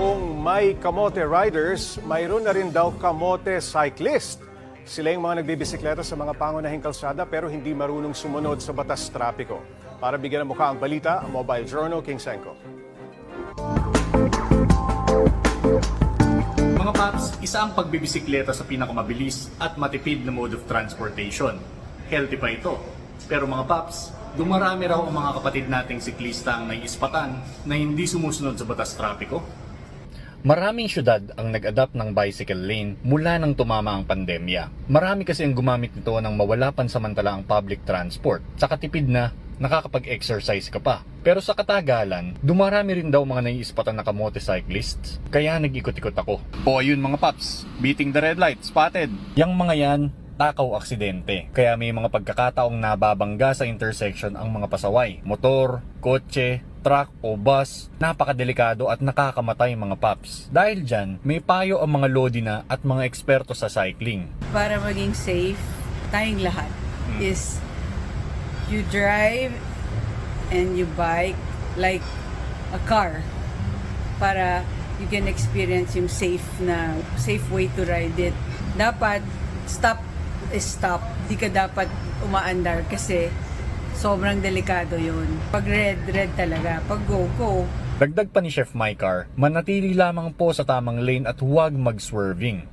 Kung may kamote riders, mayroon na rin daw kamote cyclist. Sila yung mga nagbibisikleta sa mga pangunahing kalsada pero hindi marunong sumunod sa batas trapiko. Para bigyan ng mukha ang balita, ang Mobile Journal, King Senko. Mga paps, isa ang pagbibisikleta sa pinakamabilis at matipid na mode of transportation. Healthy pa ito. Pero mga paps, dumarami raw ang mga kapatid nating siklista ang naiispatan na hindi sumusunod sa batas trapiko. Maraming syudad ang nag-adapt ng bicycle lane mula nang tumama ang pandemya. Marami kasi ang gumamit nito nang mawala pansamantala ang public transport. Tsaka tipid na, nakakapag-exercise ka pa. Pero sa katagalan, dumarami rin daw mga naiispatan na kamote cyclists. Kaya nag-ikot-ikot ako. O ayun mga paps, beating the red light, spotted. Yang mga yan, takaw aksidente. Kaya may mga pagkakataong nababangga sa intersection ang mga pasaway. Motor, kotse, truck o bus, napakadelikado at nakakamatay mga paps. Dahil dyan, may payo ang mga lodina at mga eksperto sa cycling. Para maging safe, tayong lahat is you drive and you bike like a car para you can experience yung safe way to ride it. Dapat stop is stop. Di ka dapat umaandar kasi sobrang delikado yun. Pag red talaga. Pag go. Dagdag pa ni Chef Mycar, manatili lamang po sa tamang lane at huwag mag-swerving.